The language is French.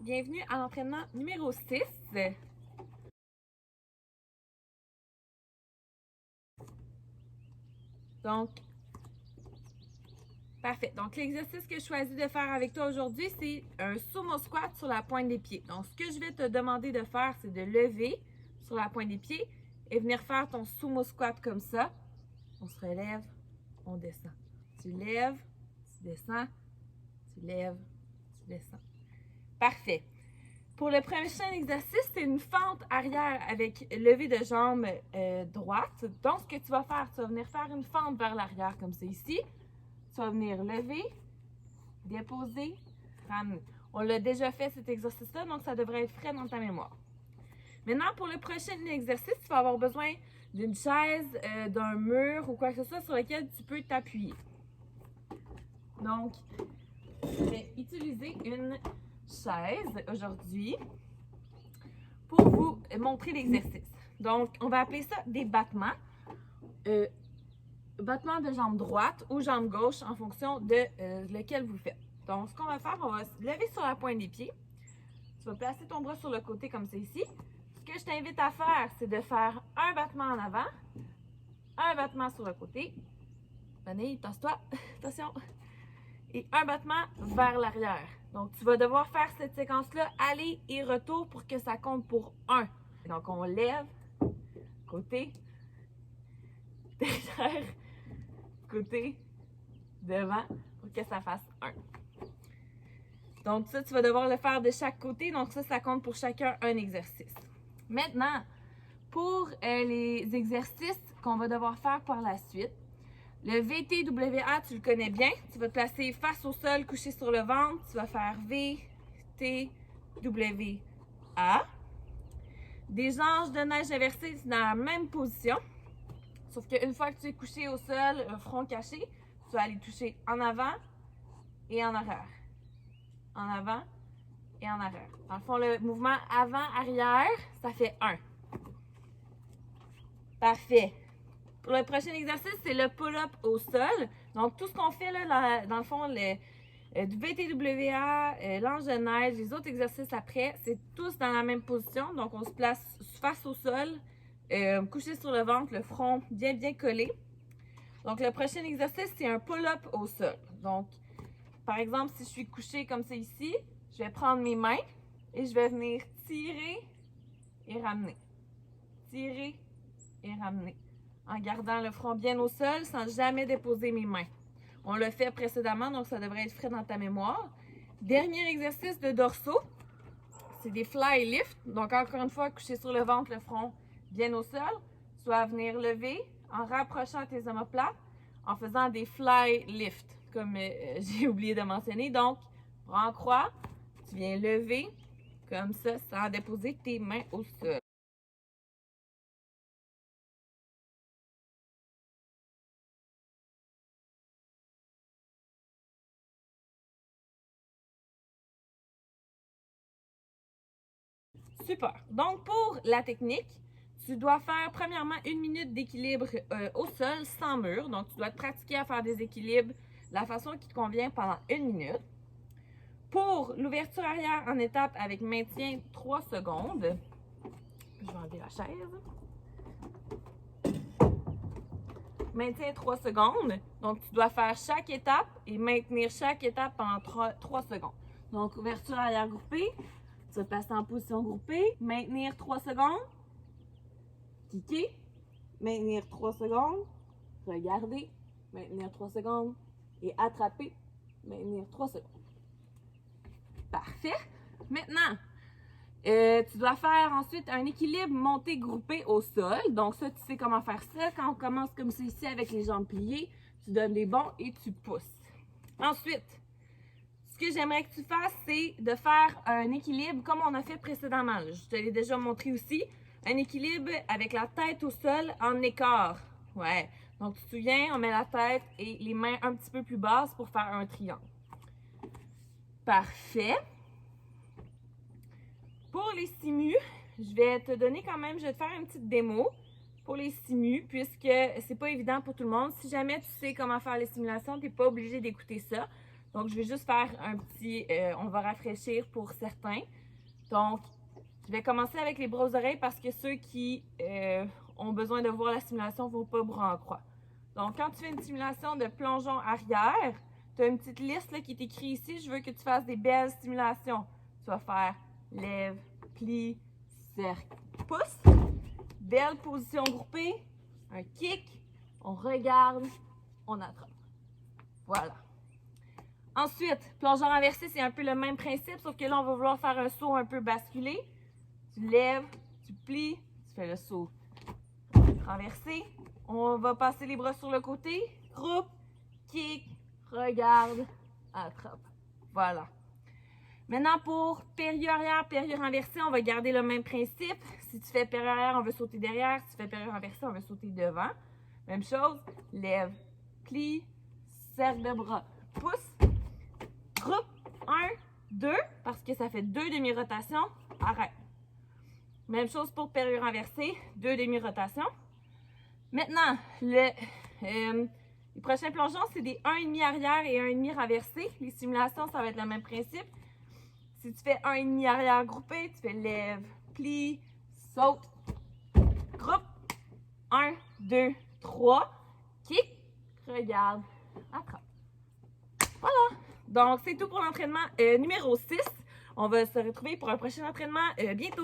bienvenue à l'entraînement numéro 6. Donc, parfait. Donc, l'exercice que je choisis de faire avec toi aujourd'hui, c'est un sumo squat sur la pointe des pieds. Donc, ce que je vais te demander de faire, c'est de lever sur la pointe des pieds et venir faire ton sumo squat comme ça. On se relève, on descend. Tu lèves, tu descends, tu lèves, tu descends. Parfait. Pour le prochain exercice, c'est une fente arrière avec levée de jambe droite. Donc, ce que tu vas faire, tu vas venir faire une fente vers l'arrière comme c'est ici. Tu vas venir lever, déposer, ramener. On l'a déjà fait cet exercice-là, donc ça devrait être frais dans ta mémoire. Maintenant, pour le prochain exercice, tu vas avoir besoin d'une chaise, d'un mur ou quoi que ce soit sur lequel tu peux t'appuyer. Donc, je vais utiliser une chaise aujourd'hui pour vous montrer l'exercice. Donc, on va appeler ça des battements. Battements de jambe droite ou jambe gauche en fonction de lequel vous faites. Donc, ce qu'on va faire, on va se lever sur la pointe des pieds. Tu vas placer ton bras sur le côté comme c'est ici. Ce que je t'invite à faire, c'est de faire un battement en avant, un battement sur le côté. Venez, tasse-toi, attention. Et un battement vers l'arrière. Donc, tu vas devoir faire cette séquence-là, aller et retour pour que ça compte pour 1. Donc, on lève, côté, derrière, côté, devant, pour que ça fasse 1. Donc, ça, tu vas devoir le faire de chaque côté. Donc, ça compte pour chacun un exercice. Maintenant, pour les exercices qu'on va devoir faire par la suite, le VTWA, tu le connais bien. Tu vas te placer face au sol, couché sur le ventre. Tu vas faire VTWA. Des anges de neige inversés, c'est dans la même position. Sauf qu'une fois que tu es couché au sol, front caché, tu vas aller toucher en avant et en arrière. En avant et en arrière. Dans le fond, le mouvement avant-arrière, ça fait 1. Parfait. Pour le prochain exercice, c'est le pull-up au sol. Donc, tout ce qu'on fait là, dans le fond, du VTWA, l'ange de neige, les autres exercices après, c'est tous dans la même position. Donc, on se place face au sol, couché sur le ventre, le front bien collé. Donc, le prochain exercice, c'est un pull-up au sol. Donc, par exemple, si je suis couchée comme c'est ici, je vais prendre mes mains et je vais venir tirer et ramener. Tirer et ramener. En gardant le front bien au sol sans jamais déposer mes mains. On l'a fait précédemment, donc ça devrait être frais dans ta mémoire. Dernier exercice de dorsaux, c'est des fly lifts. Donc encore une fois, couché sur le ventre, le front bien au sol. Tu vas venir lever en rapprochant tes omoplates, en faisant des fly lifts, comme j'ai oublié de mentionner. Donc, bras en croix, tu viens lever comme ça sans déposer tes mains au sol. Super. Donc, pour la technique, tu dois faire premièrement 1 minute d'équilibre au sol sans mur. Donc, tu dois te pratiquer à faire des équilibres de la façon qui te convient pendant 1 minute. Pour l'ouverture arrière en étape avec maintien 3 secondes, je vais enlever la chaise. Maintien 3 secondes. Donc, tu dois faire chaque étape et maintenir chaque étape pendant 3 secondes. Donc, ouverture arrière groupée. Tu vas passer en position groupée. Maintenir 3 secondes. Kicker. Maintenir 3 secondes. Regarder. Maintenir 3 secondes. Et attraper. Maintenir 3 secondes. Parfait. Maintenant, tu dois faire ensuite un équilibre monté-groupé au sol. Donc ça, tu sais comment faire ça. Quand on commence comme ça ici avec les jambes pliées, tu donnes des bonds et tu pousses. Ensuite, ce que j'aimerais que tu fasses, c'est de faire un équilibre comme on a fait précédemment. Je te l'ai déjà montré aussi. Un équilibre avec la tête au sol en écart. Ouais. Donc, tu te souviens, on met la tête et les mains un petit peu plus basses pour faire un triangle. Parfait. Pour les simus, je vais te donner quand même, je vais te faire une petite démo pour les simus, puisque c'est pas évident pour tout le monde. Si jamais tu sais comment faire les simulations, tu n'es pas obligé d'écouter ça. Donc, je vais juste faire un petit... on va rafraîchir pour certains. Donc, je vais commencer avec les bras aux oreilles parce que ceux qui ont besoin de voir la simulation ne vont pas bras en croix. Donc, quand tu fais une simulation de plongeon arrière, tu as une petite liste là, qui est écrite ici. Je veux que tu fasses des belles simulations. Tu vas faire lève, plie, cercle, pouce. Belle position groupée. Un kick. On regarde. On attrape. Voilà. Ensuite, plongeon renversé, c'est un peu le même principe, sauf que là, on va vouloir faire un saut un peu basculé. Tu lèves, tu plies, tu fais le saut renversé. On va passer les bras sur le côté. Groupe, kick, regarde, attrape. Voilà. Maintenant, pour période arrière, période renversée, on va garder le même principe. Si tu fais période arrière, on veut sauter derrière. Si tu fais période renversée, on veut sauter devant. Même chose. Lève, plie, cercle de bras, pouce. Groupe 1, 2, parce que ça fait 2 demi-rotations. Arrête. Même chose pour période renversée, 2 demi-rotations. Maintenant, les prochains plongeons, c'est des 1,5 arrière et 1,5 renversé. Les simulations, ça va être le même principe. Si tu fais 1,5 arrière groupé, tu fais lève, plie, saute, groupe, 1, 2, 3, kick, regarde, attrape. Voilà! Donc, c'est tout pour l'entraînement numéro 6. On va se retrouver pour un prochain entraînement bientôt.